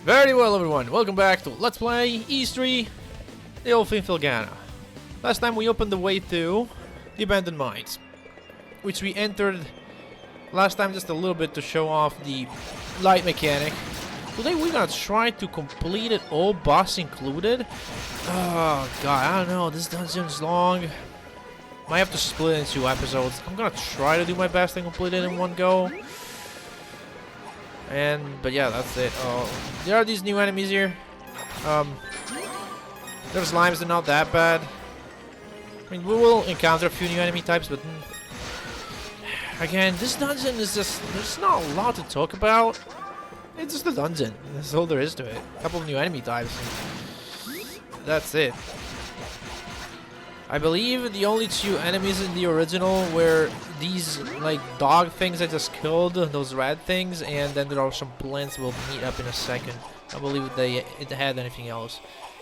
Very well, everyone. Welcome back to Let's Play E3, the old thing Felghana. Last time we opened the way to the abandoned mines, which we entered last time just a little bit to show off the light mechanic. Today we're gonna try to complete it all, boss included. Oh god, I don't know. This dungeon's long. Might have to split it into 2 episodes. I'm gonna try to do my best and complete it in one go. But yeah, that's it. There are these new enemies here. There's slimes, they're not that bad. I mean, we will encounter a few new enemy types, but again, this dungeon is just, there's not a lot to talk about. It's just a dungeon. That's all there is to it. A couple of new enemy types. That's it. I believe the only 2 enemies in the original were these like dog things I just killed, those red things, and then there are some plants we'll meet up in a second. I believe it had anything else.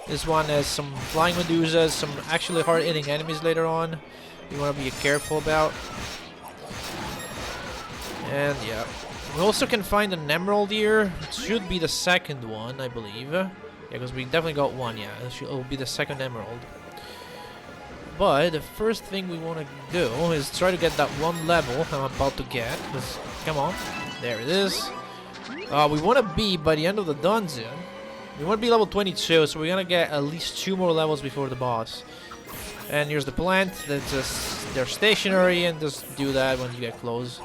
This one has some flying medusas, some actually hard-hitting enemies later on you want to be careful about. And yeah, we also can find an emerald here. It should be the second one, I believe. Yeah, because we definitely got one. Yeah, it'll be the second emerald. But the first thing we want to do is try to get that one level I'm about to get. Come on, there it is. We want to be, by the end of the dungeon, we want to be level 22, so we're going to get at least 2 more levels before the boss. And here's the plant. They're stationary, and just do that when you get close.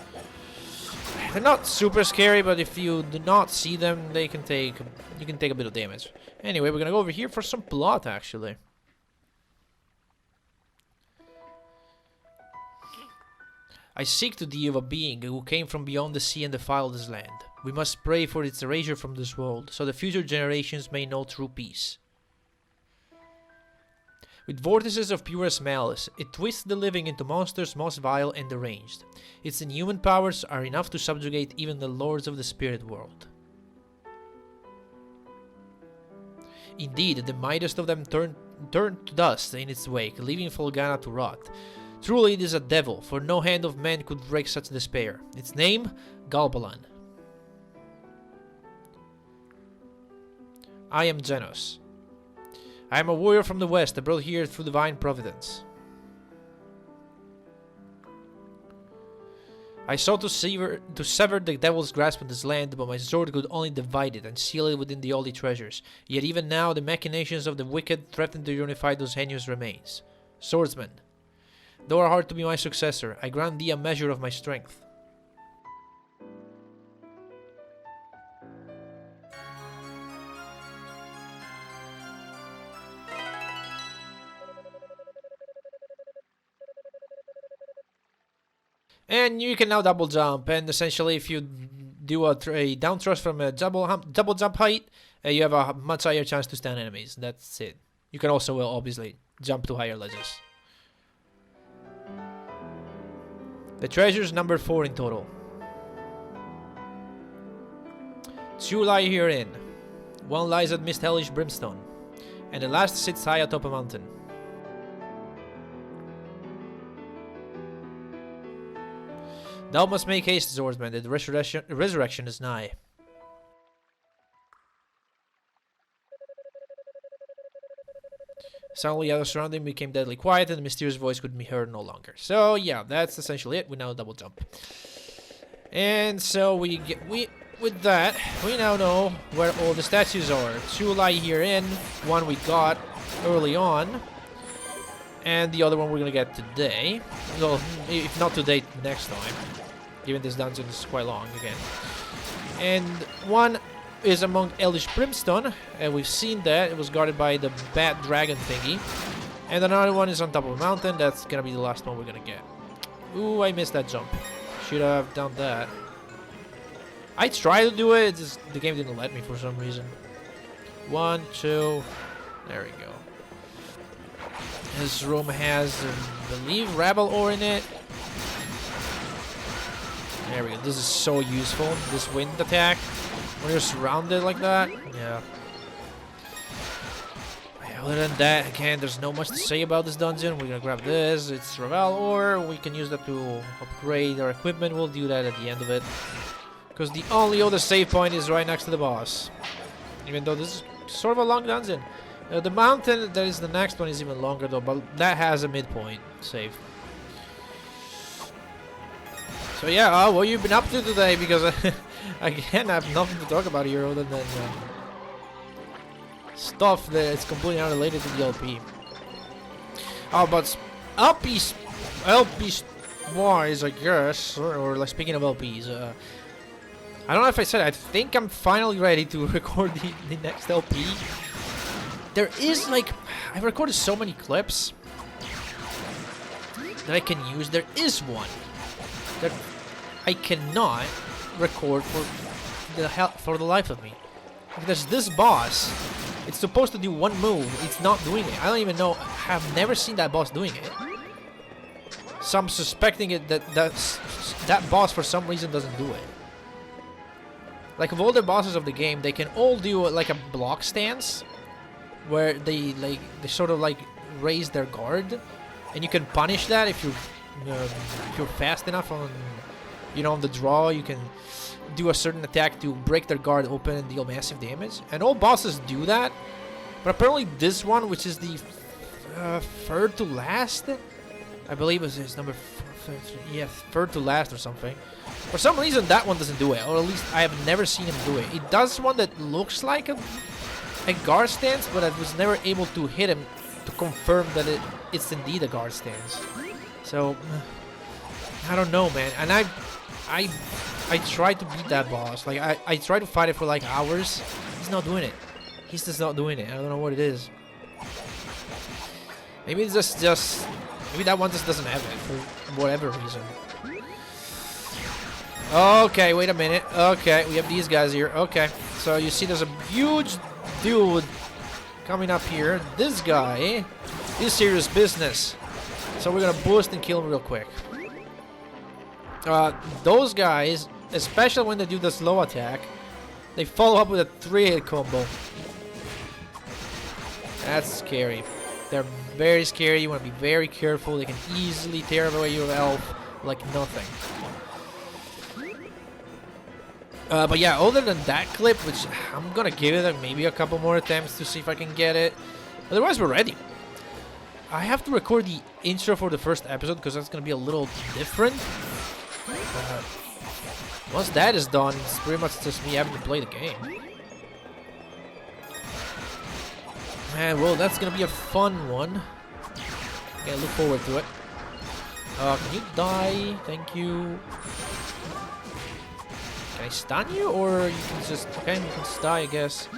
They're not super scary, but if you do not see them, you can take a bit of damage. Anyway, we're going to go over here for some plot, actually. I seek to thee of a being who came from beyond the sea and defiled this land. We must pray for its erasure from this world, so the future generations may know true peace. With vortices of purest malice, it twists the living into monsters most vile and deranged. Its inhuman powers are enough to subjugate even the lords of the spirit world. Indeed, the mightiest of them turned to dust in its wake, leaving Felghana to rot. Truly it is a devil, for no hand of man could break such despair. Its name, Galbalan. I am Genos. I am a warrior from the west, brought here through divine providence. I sought to sever the devil's grasp on this land, but my sword could only divide it and seal it within the holy treasures. Yet even now the machinations of the wicked threaten to unify those heinous remains. Swordsman, thou art hard to be my successor, I grant thee a measure of my strength. And you can now double jump, and essentially if you do a down thrust from a double jump height, you have a much higher chance to stun enemies. That's it. You can also obviously jump to higher ledges. The treasures number 4 in total. 2 lie herein. 1 lies at Mist Hellish Brimstone, and the last sits high atop a mountain. Thou must make haste, swordsman, the resurrection is nigh. Suddenly, the surrounding became deadly quiet, and the mysterious voice could be heard no longer. So, yeah, that's essentially it. We now double jump, and so with that, we now know where all the statues are. 2 lie herein. 1 we got early on, and the other one we're gonna get today. Well, if not today, next time. Given this dungeon is quite long again. And 1 is among Hellish Brimstone, and we've seen that. It was guarded by the bad dragon thingy. And another one is on top of a mountain. That's gonna be the last one we're gonna get. Ooh, I missed that jump. Should have done that. I tried to do it, just the game didn't let me for some reason. 1, 2, there we go. This room has, I believe, Rabble ore in it. There we go. This is so useful. This wind attack, when you're surrounded like that. Yeah. Other than that, again, there's not much to say about this dungeon. We're gonna grab this. It's Rabble ore. We can use that to upgrade our equipment. We'll do that at the end of it. Because the only other save point is right next to the boss. Even though this is sort of a long dungeon. The mountain, that is the next one, is even longer though, but that has a midpoint save. So yeah, what you been up to today? Because again, I have nothing to talk about here other than stuff that is completely unrelated to the LP. Oh, but LPs wise, I guess, or like speaking of LPs, I don't know if I said it, I think I'm finally ready to record the next LP. There is like, I've recorded so many clips that I can use. There is one that I cannot record for the life of me. Like, there's this boss. It's supposed to do one move. It's not doing it. I don't even know. I've never seen that boss doing it. So I'm suspecting it that boss for some reason doesn't do it. Like of all the bosses of the game, they can all do like a block stance, where they sort of like raise their guard, and you can punish that if you're fast enough on, you know, on the draw. You can do a certain attack to break their guard open and deal massive damage, and all bosses do that. But apparently this one, which is the third to last, I believe is number third to last or something. For some reason that one doesn't do it, or at least I have never seen him do it. It does one that looks like a guard stance, but I was never able to hit him to confirm that it's indeed a guard stance. So I don't know, man. And I tried to beat that boss. Like I tried to fight it for like hours. He's not doing it. He's just not doing it. I don't know what it is. Maybe it's just maybe that one just doesn't have it for whatever reason. Okay, wait a minute. Okay, we have these guys here. Okay, so you see there's a huge dude coming up here. This guy is serious business. So we're gonna boost and kill him real quick. Those guys, especially when they do the slow attack, they follow up with a 3-hit combo. That's scary. They're very scary. You want to be very careful. They can easily tear away your health like nothing. But yeah, other than that clip, which I'm gonna give it maybe a couple more attempts to see if I can get it. Otherwise, we're ready. I have to record the intro for the first episode because that's gonna be a little different. Once that is done, it's pretty much just me having to play the game. Man, well, that's gonna be a fun one. Okay, look forward to it. Can you die? Thank you. Can I stun you, or you can just... Okay, you can just die, I guess.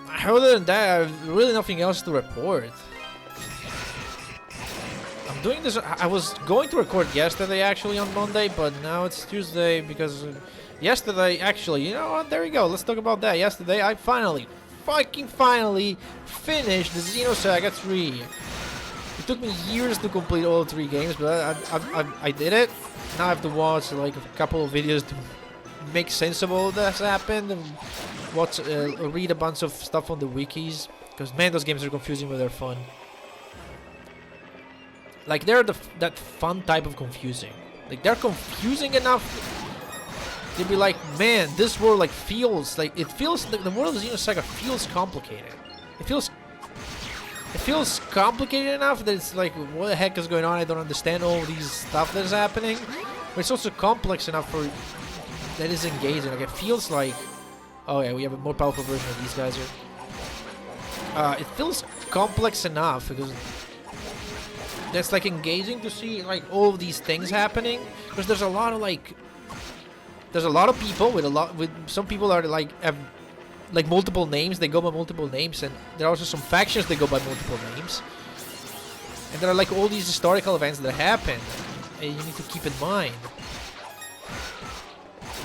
Other than that, I have really nothing else to report. I'm doing this... I was going to record yesterday, actually, on Monday, but now it's Tuesday, because... yesterday, actually, you know what? There we go. Let's talk about that. Yesterday, I finally finished the Xenosaga 3. It took me years to complete all 3 games, but I did it. Now I have to watch like a couple of videos to make sense of all that's happened, and read a bunch of stuff on the wikis, because man, those games are confusing, but they're fun. Like they're that fun type of confusing. Like they're confusing enough to be like, man, this world like feels like the world of Xenosaga feels complicated. It feels complicated enough that it's like, what the heck is going on? I don't understand all these stuff that's happening. But it's also complex enough for that is engaging. Like it feels like, oh yeah, we have a more powerful version of these guys here. It feels complex enough because that's like engaging to see like all of these things happening. Because there's a lot of people with some people are like have like multiple names. They go by multiple names, and there are also some factions that go by multiple names. And there are like all these historical events that happen, and you need to keep in mind.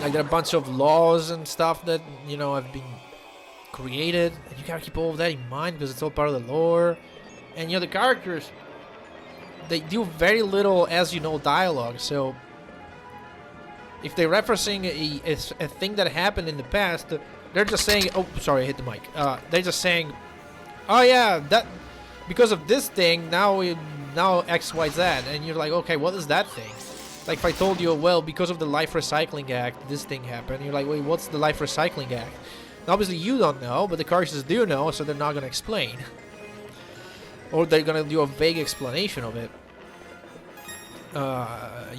Like there are a bunch of laws and stuff that, you know, have been created, and you gotta keep all of that in mind because it's all part of the lore. And you know, the characters, they do very little, as you know, dialogue. So if they're referencing a thing that happened in the past, they're just saying, oh, sorry, I hit the mic. They're just saying, oh yeah, that because of this thing, now X, Y, Z, and you're like, okay, what is that thing? Like if I told you, well, because of the Life Recycling Act, this thing happened. You're like, wait, what's the Life Recycling Act? And obviously you don't know, but the characters do know, so they're not gonna explain. Or they're gonna do a vague explanation of it.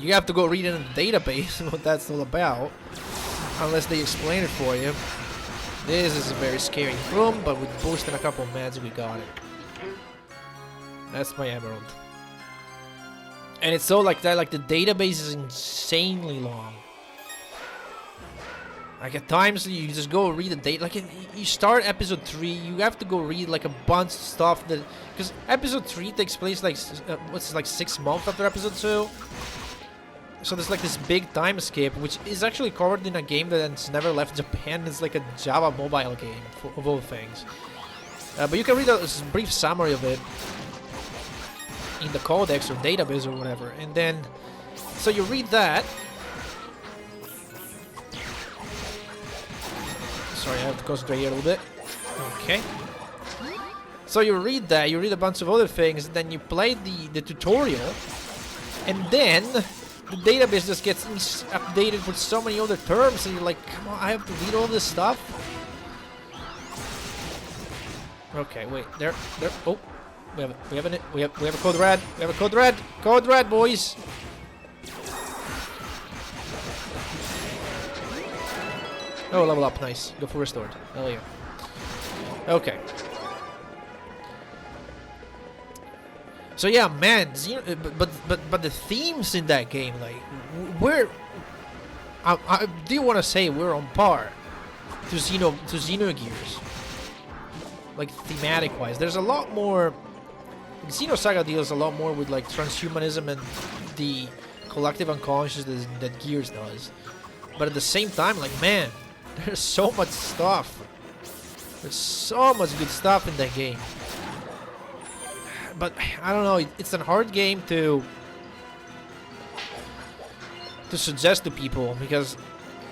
You have to go read it in the database what that's all about, unless they explain it for you. This is a very scary room, but with boosting a couple of meds, we got it. That's my emerald. And it's so like that, like the database is insanely long. Like at times you just go read the date. Like you start episode 3, you have to go read like a bunch of stuff that, because episode 3 takes place like what's like 6 months after episode 2. So there's like this big time skip, which is actually covered in a game that's never left Japan. It's like a Java mobile game of all things. But you can read a brief summary of it in the codex or database or whatever, and then so you read that. Sorry, I have to concentrate here a little bit. Okay. So you read that, you read a bunch of other things, and then you play the tutorial, and then the database just gets updated with so many other terms, and you're like, come on, I have to read all this stuff? Okay, wait, there, oh, we have a code red, code red, boys! Oh, level up, nice. Go for restored. Hell yeah. Okay. So yeah, man, but the themes in that game, like, I do want to say we're on par to Xenogears. Like thematic-wise, there's a lot more. Xenosaga deals a lot more with like transhumanism and the collective unconscious that Gears does. But at the same time, like, man, there's so much stuff. There's so much good stuff in that game. But I don't know, it's a hard game to suggest to people, because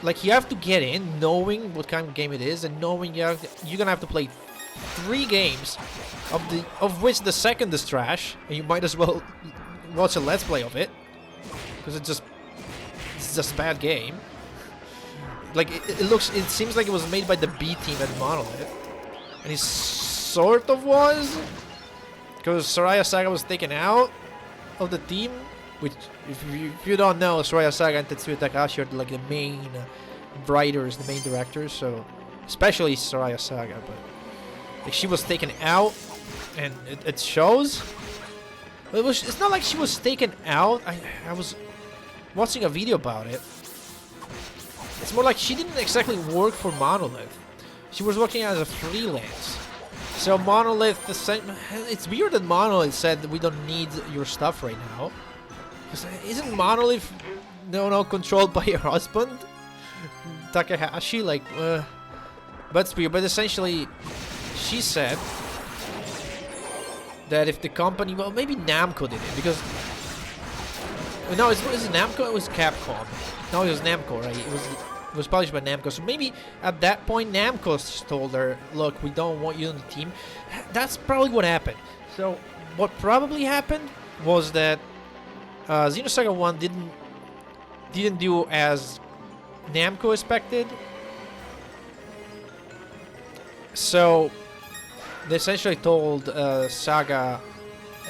like you have to get in knowing what kind of game it is, and knowing you're gonna have to play 3 games, of which the second is trash, and you might as well watch a let's play of it, because it's just a bad game. Like it seems like it was made by the B team at Monolith, and it sort of was. Because Soraya Saga was taken out of the team, which, if you don't know, Soraya Saga and Tetsuya Takahashi are like the main writers, the main directors, so especially Soraya Saga, but like she was taken out, and it shows. But it's not like she was taken out. I was watching a video about it. It's more like she didn't exactly work for Monolith. She was working as a freelance. So Monolith, it's weird that Monolith said that we don't need your stuff right now. Because isn't Monolith, controlled by your husband, Takahashi? Like, but it's weird. But essentially, she said that if the company, well, maybe Namco did it, because no, is it Namco? It was Capcom. No, it was Namco, right? It was published by Namco, so maybe at that point Namco told her, look, we don't want you on the team. That's probably what happened. So what probably happened was that Xenosaga 1 didn't do as Namco expected. So they essentially told Saga,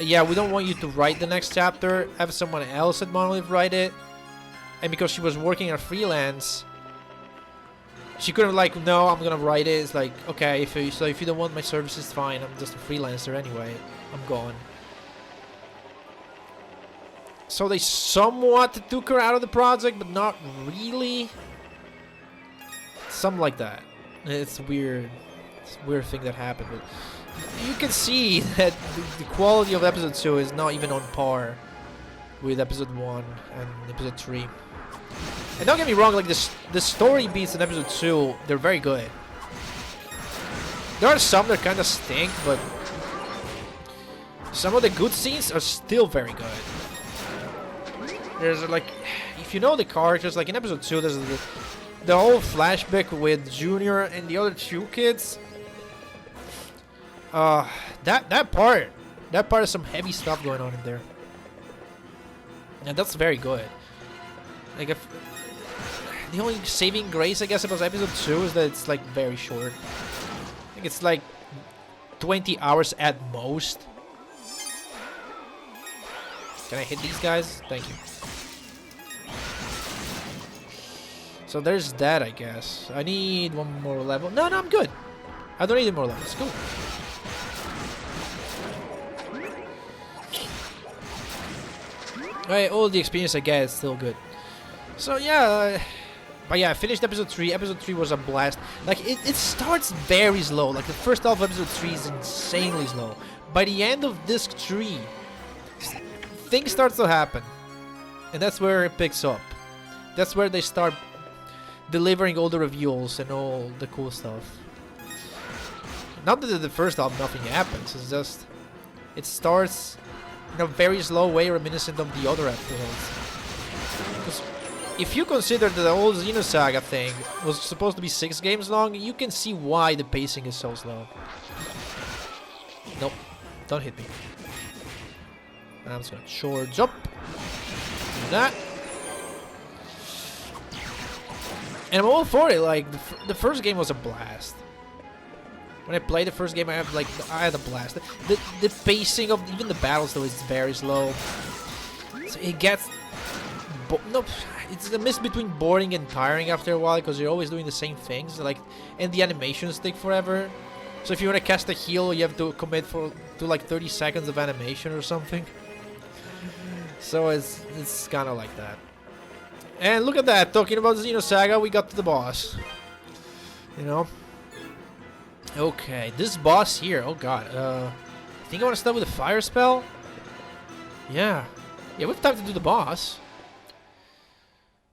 yeah, we don't want you to write the next chapter, have someone else at Monolith write it. And because she was working as freelance, she couldn't like, no, I'm gonna write it. It's like, okay, if you don't want my services, fine. I'm just a freelancer anyway. I'm gone. So they somewhat took her out of the project, but not really. Something like that. It's weird. It's a weird thing that happened. But you can see that the quality of episode 2 is not even on par with episode 1 and episode 3. And don't get me wrong, like the story beats in episode 2, they're very good. There are some that kind of stink, but some of the good scenes are still very good. There's like, if you know the characters, like in episode 2, there's the whole flashback with Junior and the other 2 kids. That part is some heavy stuff going on in there. And that's very good. Like if the only saving grace, I guess, about episode 2 is that it's like very short. I think it's like 20 hours at most. Can I hit these guys? Thank you. So there's that, I guess. I need one more level. No, I'm good. I don't need more levels. Cool. Alright, all the experience I get is still good. So yeah, but yeah, I finished episode 3. Episode 3 was a blast. Like, it starts very slow. Like, the first half of episode 3 is insanely slow. By the end of disc 3, things start to happen. And that's where it picks up. That's where they start delivering all the reveals and all the cool stuff. Not that the first half nothing happens, it's just it starts in a very slow way reminiscent of the other episodes. Because if you consider that the whole Xenosaga thing was supposed to be 6 games long, you can see why the pacing is so slow. Nope, don't hit me. I'm just gonna charge up. Do that. And I'm all for it. Like the first game was a blast. When I played the first game, I had a blast. The pacing of even the battles though is very slow. So it gets it's a mix between boring and tiring after a while because you're always doing the same things. Like, and the animations take forever. So if you want to cast a heal, you have to commit to like 30 seconds of animation or something. So it's kind of like that. And look at that, talking about Xenosaga, we got to the boss. You know? Okay, this boss here, oh god. I think I want to start with a fire spell? Yeah. Yeah, we have time to do the boss.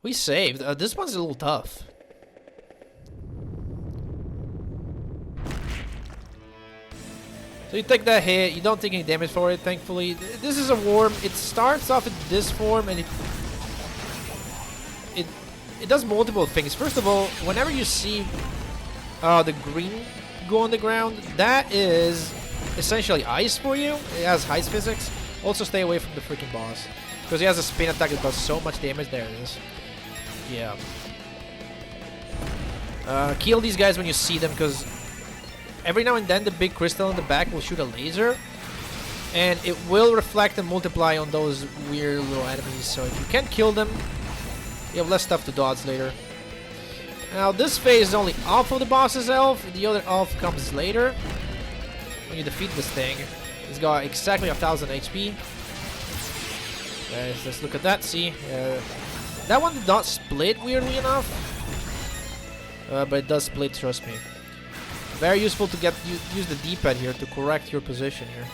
We saved. This one's a little tough. So you take that hit, you don't take any damage for it, thankfully. This is a worm. It starts off in this form and it does multiple things. First of all, whenever you see the green go on the ground, that is essentially ice for you. It has ice physics. Also stay away from the freaking boss, because he has a spin attack that does so much damage. There it is. Yeah. Kill these guys when you see them, because every now and then the big crystal in the back will shoot a laser, and it will reflect and multiply on those weird little enemies. So if you can't kill them, you have less stuff to dodge later. Now this phase is only half of the boss's health, the other half comes later. When you defeat this thing, it's got exactly 1000 HP. Let's look at that, see? That one did not split, weirdly enough. But it does split, trust me. Very useful to use the D-pad here to correct your position here.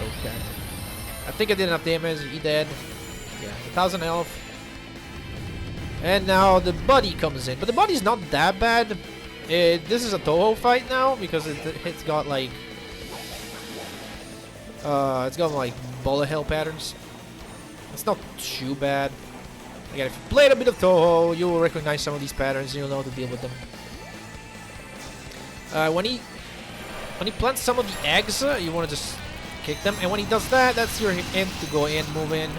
Okay. I think I did enough damage, he dead. Yeah, 1000 health. And now the buddy comes in, but the buddy's not that bad. This is a Toho fight now because it's got like bullet hell patterns. It's not too bad. Again, if you played a bit of Toho, you will recognize some of these patterns. You'll know how to deal with them. When he plants some of the eggs, you want to just kick them, and when he does that, that's your hint to go in, move in.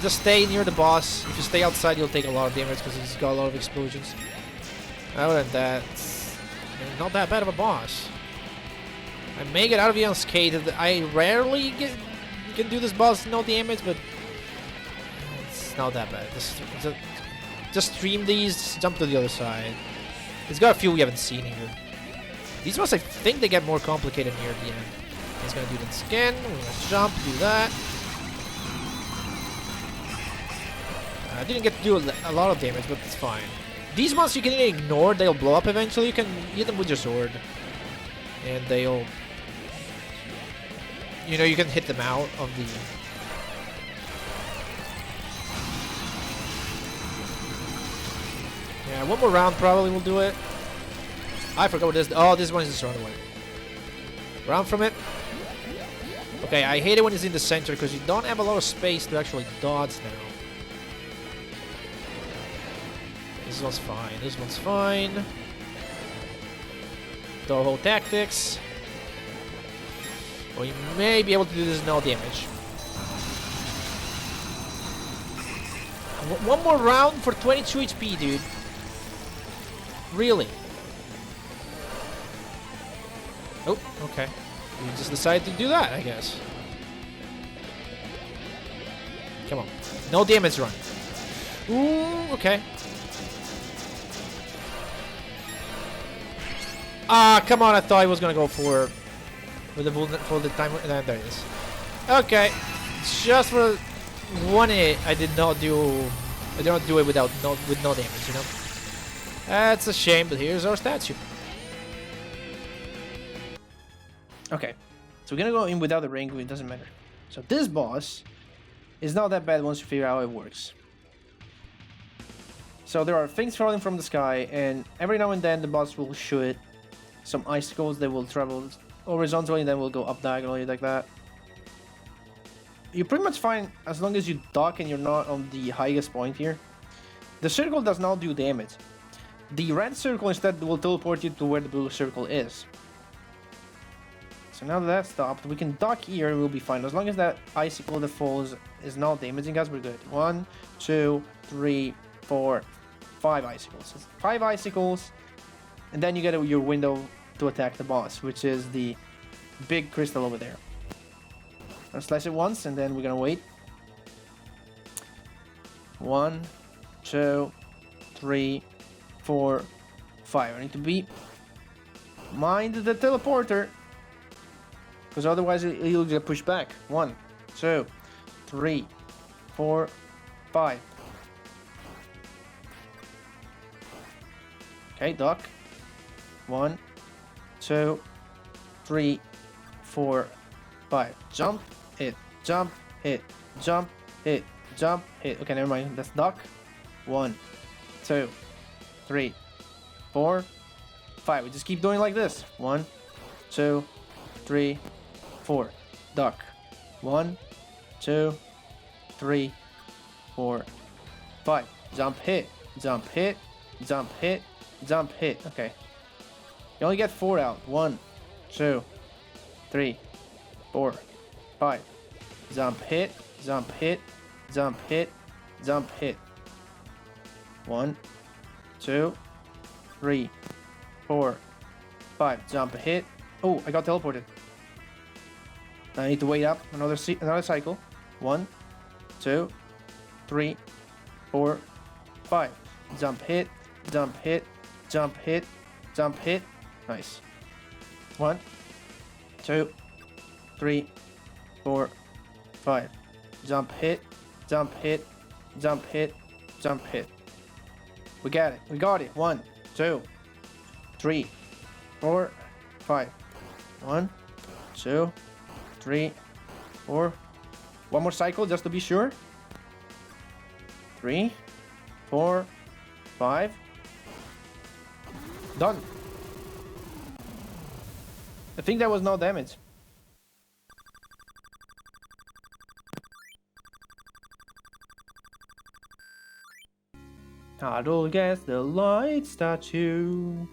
Just stay near the boss. If you stay outside, you'll take a lot of damage because he's got a lot of explosions. Other than that, it's not that bad of a boss. I may get out of here unscathed. I rarely can do this boss no damage, but it's not that bad. Just stream these, jump to the other side. It's got a few we haven't seen here. These ones, I think they get more complicated near the end. He's gonna do this again. We're gonna jump, do that. I didn't get to do a lot of damage, but it's fine. These ones you can ignore, they'll blow up eventually. You can hit them with your sword. And they'll... You know, you can hit them out of the... Yeah, one more round probably will do it. I forgot what this... Oh, this one is just run away. Run from it. Okay, I hate it when it's in the center because you don't have a lot of space to actually dodge now. This one's fine. This one's fine. Toho tactics. Well, you may be able to do this no damage. One more round for 22 HP, dude. Really? Oh, okay. You just decided to do that, I guess. Come on. No damage run. Ooh, okay. Ah, come on. I thought I was gonna go for the timer. There it is. Okay. Just for one hit, I did not do it with no damage, you know? That's a shame, but here's our statue. Okay, so we're gonna go in without the ring, it doesn't matter. So this boss is not that bad once you figure out how it works. So there are things falling from the sky, and every now and then the boss will shoot some icicles that will travel horizontally and then will go up diagonally like that. You pretty much find, as long as you duck and you're not on the highest point here, the circle does not do damage. The red circle instead will teleport you to where the blue circle is. So now that that's stopped, we can duck here and we'll be fine. As long as that icicle that falls is not damaging us, we're good. 1, 2, 3, 4, 5 icicles. 5 icicles, and then you get your window to attack the boss, which is the big crystal over there. I'll slice it once, and then we're gonna wait. 1, 2, 3, 4, 5. I need to be... Mind the teleporter, because otherwise he'll get pushed back. 1, 2, 3, 4, 5. Okay, duck. 1, 2, 3, 4, 5. Jump, hit, jump, hit, jump, hit, jump, hit. Okay, never mind. That's duck. 1, 2, 3, 4, 5. We just keep doing like this. 1, 2, 3, 4. Duck. 1, 2, 3, 4, 5. Jump, hit, jump, hit, jump, hit, jump, hit. Okay. You only get 4 out. 1, 2, 3, 4, 5. Jump, hit, jump, hit, jump, hit, jump, hit. 1, 2, 3, 4, 5. Jump, hit. Oh, I got teleported. I need to wait up another cycle. 1, 2, 3, 4, 5. Jump, hit, jump, hit, jump, hit, jump, hit. Nice. 1, 2, 3, 4, 5. Jump, hit, jump, hit, jump, hit, jump, hit. We got it. We got it. 1, 2, 3, 4, 5. 1, 2, 3, 4. One more cycle just to be sure. 3, 4, 5. Done. I think that was no damage. Huddle against the light statue.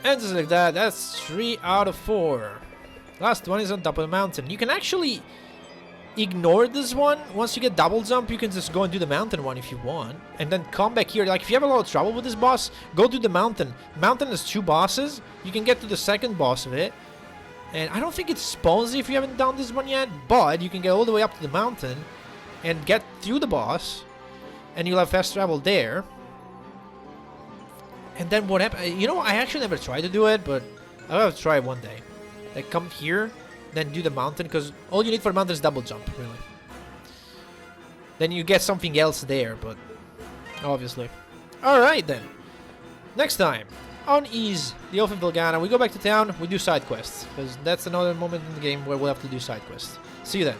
And just like that, that's 3 out of 4. Last one is on top of the mountain. You can actually ignore this one. Once you get double jump, you can just go and do the mountain one if you want. And then come back here. Like, if you have a lot of trouble with this boss, go do the mountain. Mountain has 2 bosses. You can get to the second boss of it. And I don't think it spawns if you haven't done this one yet. But you can get all the way up to the mountain and get through the boss. And you'll have fast travel there. And then what happened? You know, I actually never tried to do it, but I'll have to try it one day. Like, come here, then do the mountain, because all you need for the mountain is double jump, really. Then you get something else there, but obviously. Alright then. Next time, on Ease, the Elf in Felghana, we go back to town, we do side quests, because that's another moment in the game where we'll have to do side quests. See you then.